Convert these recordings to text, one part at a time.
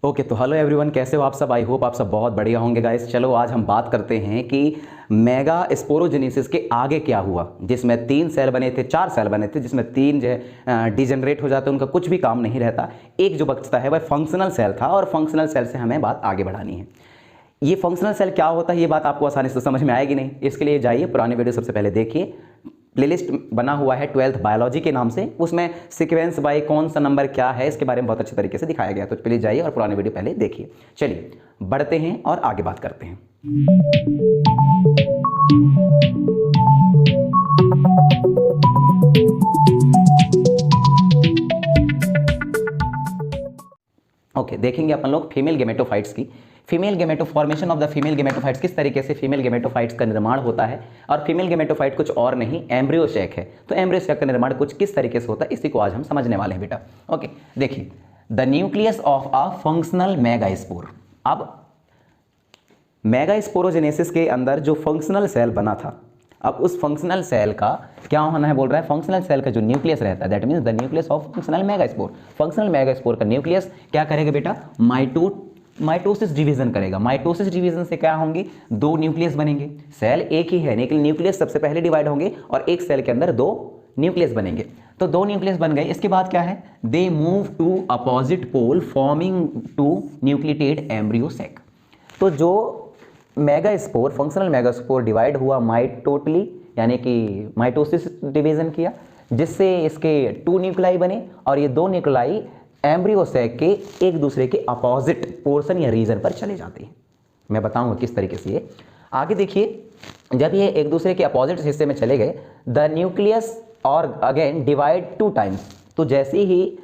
Okay तो hello everyone, कैसे हो आप सब। आई होप आप सब बहुत बढ़िया होंगे गाइस। चलो आज हम बात करते हैं कि मेगा स्पोरोजेनेसिस के आगे क्या हुआ, जिसमें 3 सेल बने थे, 4 सेल बने थे, जिसमें 3 जो है डिजनरेट हो जाते हैं, उनका कुछ भी काम नहीं रहता। एक जो बचता है वह फंक्शनल सेल था और फंक्शनल सेल से हमें बात आगे बढ़ानी है। ये फंक्शनल सेल क्या होता है ये बात आपको आसानी से समझ में आएगी नहीं, इसके लिए जाइए पुराने वीडियो सबसे पहले देखिए। प्लेलिस्ट बना हुआ है 12th बायोलॉजी के नाम से, उसमें सीक्वेंस बाय कौन सा नंबर क्या है इसके बारे में बहुत अच्छे तरीके से दिखाया गया, तो प्लीज जाइए और पुराने वीडियो पहले देखिए। चलिए बढ़ते हैं और आगे बात करते हैं। ओके देखेंगे अपन लोग फीमेल गेमेटोफाइट्स की। Female gameto formation of the female gametophytes, किस तरीके से फीमेल गेमेटोफाइट्स का निर्माण होता है। और फीमेल गेमेटोफाइट कुछ और नहीं, एम्ब्रियो सैक है। तो एम्ब्रियो सैक का निर्माण कुछ किस तरीके से होता है इसी को आज हम समझने वाले हैं बेटा। ओके देखिए, the nucleus of a functional megaspore. अब मेगास्पोरोजेनेसिस के अंदर जो फंक्शनल सेल बना था, अब उस फंक्शनल सेल का क्या होना है बोल रहा है, फंक्शनल सेल का जो न्यूक्लियस रहता है that means the nucleus of functional megaspore. Functional megaspore का न्यूक्लियस क्या करेगा बेटा, माइटोसिस डिवीजन करेगा। माइटोसिस डिवीजन से क्या होंगे, 2 न्यूक्लियस बनेंगे। सेल एक ही है लेकिन न्यूक्लियस सबसे पहले डिवाइड होंगे और एक सेल के अंदर 2 न्यूक्लियस बनेंगे। तो 2 न्यूक्लियस बन गए, इसके बाद क्या है, they move to opposite pole forming 2 nucleated embryo sac. तो जो मेगास्पोर फंक्शनल मेगास्पोर डिवाइड हुआ माइटोटली, यानी कि माइटोसिस डिवीजन किया, जिससे इसके 2 न्यूक्लाई बने और ये 2 न्यूक्लाई एम्ब्रियो सैक के एक दूसरे के अपोजिट पोर्शन या रीजन पर चले जाते हैं। मैं बताऊंगा किस तरीके से ये। आगे देखिए, जब ये एक दूसरे के अपोजिट हिस्से में चले गए, द न्यूक्लियस और अगेन डिवाइड 2 टाइम्स। तो जैसे ही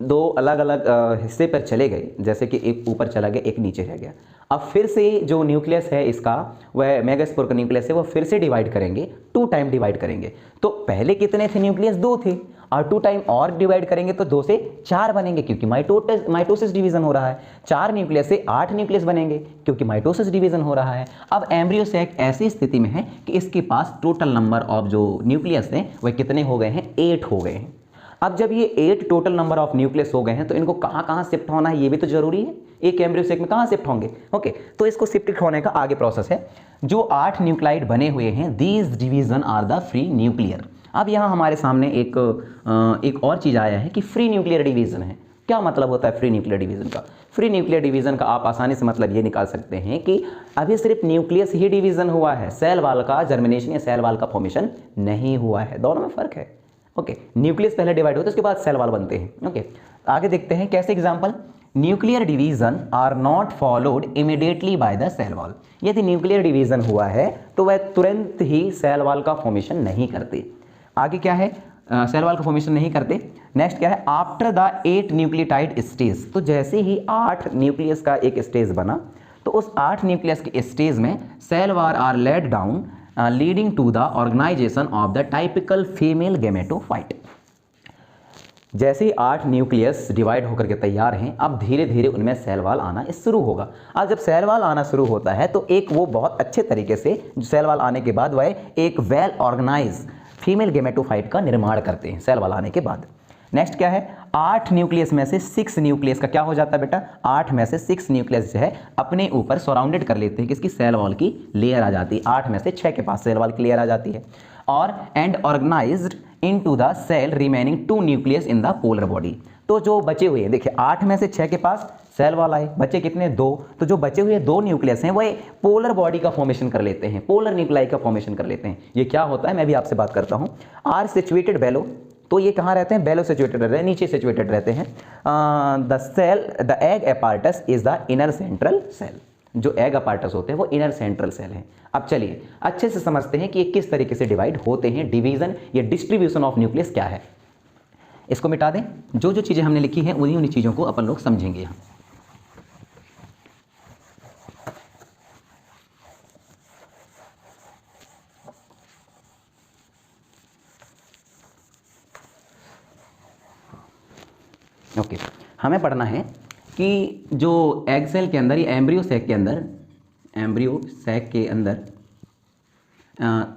2 अलग अलग हिस्से पर चले गए, जैसे कि एक ऊपर चला गया एक नीचे रह गया, अब फिर से जो न्यूक्लियस है इसका, वह मेगास्पोर का न्यूक्लियस है, वो फिर से डिवाइड करेंगे, 2 टाइम डिवाइड करेंगे। तो पहले कितने थे न्यूक्लियस, 2 थे, और 2 टाइम और डिवाइड करेंगे तो 2 से 4 बनेंगे, क्योंकि माइटोसिस डिवीजन हो रहा है। 4 न्यूक्लियस से 8 न्यूक्लियस बनेंगे क्योंकि माइटोसिस डिवीजन हो रहा है। अब एम्ब्रियो सैक ऐसी स्थिति में है कि इसके पास टोटल नंबर ऑफ जो न्यूक्लियस हैं वह कितने हो गए हैं, 8 हो गए हैं। अब जब ये 8 टोटल नंबर ऑफ न्यूक्लियस हो गए हैं तो इनको कहाँ कहाँ शिफ्ट होना है ये भी तो जरूरी है। एक एम्ब्रियो सैक में कहाँ शिफ्ट होंगे, ओके, तो इसको शिफ्ट होने का आगे प्रोसेस है। जो 8 न्यूक्लाइड बने हुए हैं, these division are the free nuclear. अब यहाँ हमारे सामने एक और चीज़ आया है कि फ्री न्यूक्लियर डिवीजन है। क्या मतलब होता है फ्री न्यूक्लियर डिवीजन का? फ्री न्यूक्लियर डिवीजन का आप आसानी से मतलब ये निकाल सकते हैं कि अभी सिर्फ न्यूक्लियस ही डिवीजन हुआ है, सेल वाल का जर्मिनेशन या सेल वाल का फॉर्मेशन नहीं हुआ है। दोनों में फर्क है। ओके, न्यूक्लियस पहले डिवाइड होता है उसके बाद सेल वाल बनते हैं। ओके, आगे देखते हैं कैसे example. Nuclear division are not followed immediately by the cell wall. यदि न्यूक्लियर डिवीजन हुआ है तो वह तुरंत ही सेल वाल का फॉर्मेशन नहीं करते। आगे क्या है, सेल वाल का फॉर्मेशन नहीं करते। नेक्स्ट क्या है, आफ्टर द 8 न्यूक्लियोटाइड स्टेज। तो जैसे ही 8 न्यूक्लियस का एक स्टेज बना तो उस 8 न्यूक्लियस के स्टेज में cell wall are laid down leading to the organisation of the typical female gametophyte. जैसे ही 8 न्यूक्लियस डिवाइड होकर के तैयार हैं, अब धीरे धीरे उनमें सेल वाल आना शुरू होगा। अब जब सेल वाल आना शुरू होता है तो एक वो बहुत अच्छे तरीके से सेल वाल आने के बाद वह एक वेल ऑर्गेनाइज फीमेल गेमेटोफाइट का निर्माण करते हैं सेल वाल आने के बाद। नेक्स्ट क्या है, 8 न्यूक्लियस में से 6 न्यूक्लियस का क्या हो जाता है बेटा, 8 में से 6 न्यूक्लियस जो है अपने ऊपर सराउंडेड कर लेते हैं, किसकी, सेल वॉल की लेयर आ जाती है। 8 में से 6 के पास सेल वॉल की लेयर आ जाती है। और and organised into the cell remaining 2 nucleus in the polar body. तो जो बचे हुए, देखिए 8 में से 6 के पास सेल वॉल आए, बचे कितने, 2। तो जो बचे हुए 2 न्यूक्लियस हैं वह पोलर बॉडी का फॉर्मेशन कर लेते हैं, पोलर न्यूक्लाई का फॉर्मेशन कर लेते हैं। ये क्या होता है मैं भी आपसे बात करता हूँ। आर सिचुएटेड बेलो, तो ये कहाँ रहते हैं, बेलो सिचुएटेड रहते हैं, नीचे सिचुएटेड रहते हैं। The egg apparatus is the inner central cell. जो एग अपार्टस होते हैं वो इनर सेंट्रल सेल हैं। अब चलिए अच्छे से समझते हैं कि ये किस तरीके से डिवाइड होते हैं, डिवीजन या डिस्ट्रीब्यूशन ऑफ न्यूक्लियस क्या है। इसको मिटा दें, जो जो चीज़ें हमने लिखी हैं उन्हीं चीज़ों को अपन लोग समझेंगे यहाँ। ओके, हमें पढ़ना है कि जो एग सेल के अंदर या एम्ब्रियो सैक के अंदर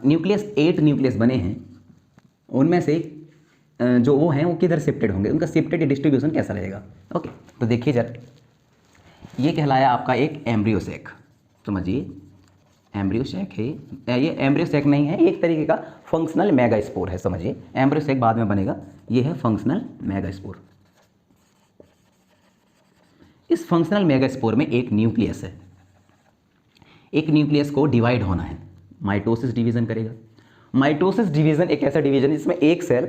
न्यूक्लियस 8 न्यूक्लियस बने हैं, उनमें से जो वो हैं वो किधर शिफ्टेड होंगे, उनका शिफ्टेड डिस्ट्रीब्यूशन कैसा रहेगा। ओके, तो देखिए जरा, ये कहलाया आपका एक एम्ब्रियो सैक। समझिए एम्ब्रियो सैक है, ये एम्ब्रियो सैक नहीं है, एक तरीके का फंक्शनल मेगास्पोर है। समझिए एम्ब्रियो सैक बाद में बनेगा, ये है फंक्शनल मेगास्पोर। इस फंक्शनल मेगास्पोर में एक न्यूक्लियस है, एक न्यूक्लियस को डिवाइड होना है, माइटोसिस डिवीजन करेगा। माइटोसिस डिवीजन एक ऐसा डिवीजन जिसमें एक सेल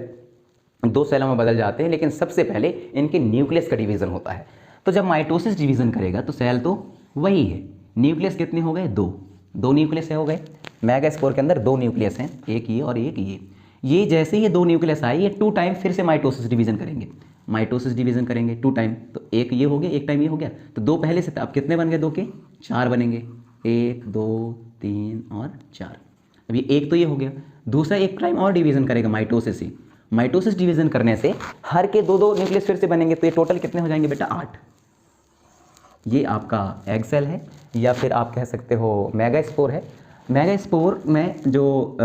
दो सेलों में बदल जाते हैं, लेकिन सबसे पहले इनके न्यूक्लियस का डिवीजन होता है। तो जब माइटोसिस डिवीजन करेगा तो सेल तो वही है, न्यूक्लियस कितने हो गए, दो न्यूक्लियस हो गए। मेगास्पोर के अंदर दो न्यूक्लियस हैं, एक ये और एक ये जैसे ही ये दो न्यूक्लियस आए, ये 2 टाइम फिर से माइटोसिस डिवीजन करेंगे, माइटोसिस डिवीजन करेंगे 2 टाइम। तो एक ये हो गया, एक टाइम ये हो गया, तो दो पहले से, अब कितने बन गए, 2 के 4 बनेंगे, 1 2 3 और 4। अब ये एक तो ये हो गया, दूसरा एक टाइम और डिवीजन करेगा माइटोसिस ही। माइटोसिस डिवीजन करने से हर के दो न्यूक्लियस फिर से बनेंगे, तो ये टोटल कितने हो जाएंगे बेटा, 8। ये आपका एग सेल है, या फिर आप कह सकते हो मेगास्पोर है। मेगास्पोर में जो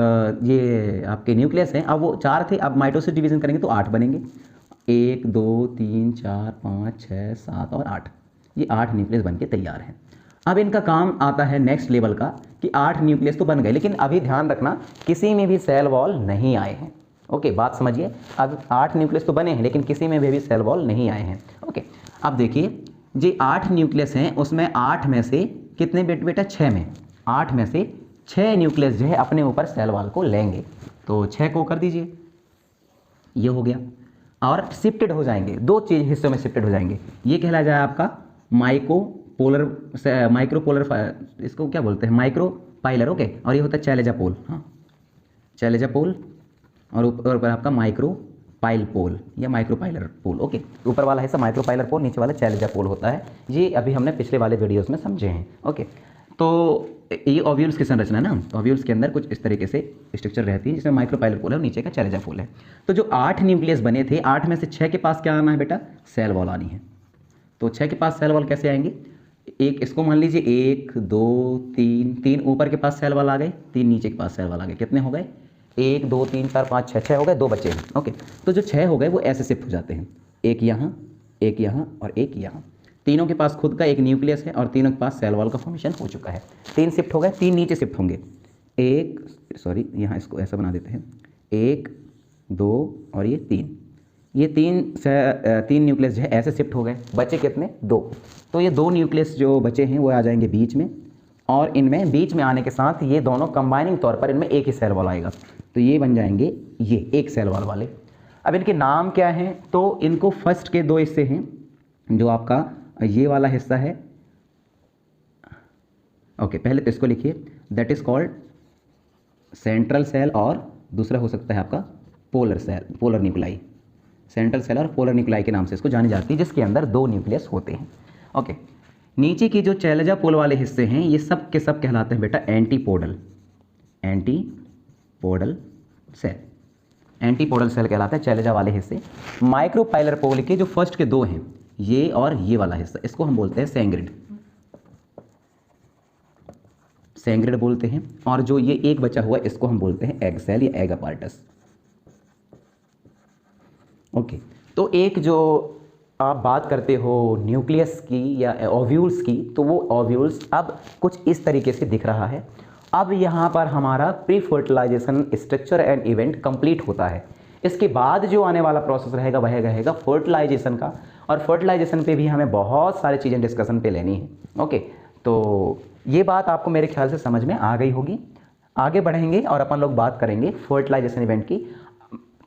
ये आपके न्यूक्लियस हैं, अब वो 4 थे, अब माइटोसिस डिवीजन करेंगे तो 8 बनेंगे, 1 2 3 4 5 6 7 और 8। ये 8 न्यूक्लियस बन के तैयार हैं। अब इनका काम आता है नेक्स्ट लेवल का, कि 8 न्यूक्लियस तो बन गए, लेकिन अभी ध्यान रखना किसी में भी सेल वॉल नहीं आए हैं। ओके, बात समझिए, अब 8 न्यूक्लियस तो बने हैं, लेकिन किसी में भी सेल वॉल नहीं आए हैं। ओके, अब देखिए जी 8 न्यूक्लियस हैं, उसमें 8 में से कितने बेटा, 6 में, 8 में से 6 न्यूक्लियस जो है अपने ऊपर सेल वॉल को लेंगे। तो 6 को कर दीजिए, ये हो गया, और शिफ्टेड हो जाएंगे, 2 चीज हिस्सों में शिफ्टेड हो जाएंगे। ये कहला जाए आपका माइक्रोपोलर, इसको क्या बोलते हैं, माइक्रोपाइलर। ओके, और ये होता है चैलेजा पोल, हाँ चैलेजा पोल, और ऊपर पर आपका माइक्रोपाइल पोल या माइक्रोपाइलर पोल। ओके, ऊपर वाला हिस्सा माइक्रोपाइलर पोल, नीचे वाला चैलेजा पोल होता है। ये अभी हमने पिछले वाले वीडियोस में समझे हैं। ओके, तो ये ओव्यूल्स की संरचना है ना, ओव्यूल्स के अंदर कुछ इस तरीके से स्ट्रक्चर रहती है, जिसमें माइक्रोपाइलर पोल है और नीचे का चैलेजा पोल है। तो जो 8 न्यूक्लियस बने थे, 8 में से 6 के पास क्या आना है बेटा, सेल वॉल आनी है। तो 6 के पास सेल वॉल कैसे आएंगे, एक इसको मान लीजिए 1 2 3 ऊपर के पास सेल वॉल आ गए, 3 नीचे के पास सेल वॉल आ गए, कितने हो गए, 1 2 3 4 5 6 हो गए, 2 बचे हैं। ओके, तो जो 6 हो गए वो ऐसे शिफ्ट हो जाते हैं, एक यहाँ और एक यहाँ। तीनों के पास खुद का एक न्यूक्लियस है और तीनों के पास सेल वॉल का फॉर्मेशन हो चुका है। 3 शिफ्ट हो गए, 3 नीचे शिफ्ट होंगे, यहाँ इसको ऐसा बना देते हैं, 1 2 और ये 3, ये 3 न्यूक्लियस जो है ऐसे शिफ्ट हो गए, बचे कितने, 2। तो ये 2 न्यूक्लियस जो बचे हैं वो आ जाएंगे बीच में, और इनमें बीच में आने के साथ ये दोनों कंबाइनिंग तौर पर इनमें एक ही सेल वॉल आएगा, तो ये बन जाएंगे ये एक सेल वॉल वाले। अब इनके नाम क्या हैं, तो इनको फर्स्ट के 2 हिस्से हैं, जो आपका ये वाला हिस्सा है। ओके, पहले तो इसको लिखिए, that is called central cell, और दूसरा हो सकता है आपका polar cell, polar nuclei. Central cell और पोलर न्यूक्लाई के नाम से इसको जानी जाती है, जिसके अंदर 2 न्यूक्लियस होते हैं। ओके, नीचे की जो चैलेजा पोल वाले हिस्से हैं, ये सब के सब कहलाते हैं बेटा एंटीपोडल सेल। एंटीपोडल सेल कहलाता है चैलेजा वाले हिस्से। माइक्रोपाइलर पोल के जो फर्स्ट के 2 हैं, ये और ये वाला हिस्सा, इसको हम बोलते हैं सेंग्रिड बोलते हैं, और जो ये एक बचा हुआ इसको हम बोलते हैं एग सेल या एग अपार्टस। ओके, तो एक जो आप बात करते हो न्यूक्लियस की या ओव्यूल्स की, तो वो ओव्यूल्स अब कुछ इस तरीके से दिख रहा है। अब यहाँ पर हमारा pre fertilisation structure and event complete होता है। इसके बाद जो आने वाला प्रोसेस रहेगा वह रहेगा फर्टिलाइजेशन का, और फर्टिलाइजेशन पे भी हमें बहुत सारी चीज़ें डिस्कशन पे लेनी है। ओके, तो ये बात आपको मेरे ख्याल से समझ में आ गई होगी। आगे बढ़ेंगे और अपन लोग बात करेंगे फर्टिलाइजेशन इवेंट की।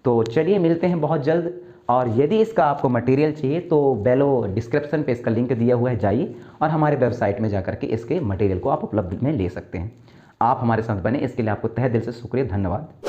तो चलिए मिलते हैं बहुत जल्द, और यदि इसका आपको मटेरियल चाहिए तो बेलो डिस्क्रिप्शन पे इसका लिंक दिया हुआ है, जाइए और हमारे वेबसाइट में जाकर के इसके मटेरियल को आप उपलब्ध में ले सकते हैं। आप हमारे साथ बने, इसके लिए आपको तहे दिल से शुक्रिया, धन्यवाद।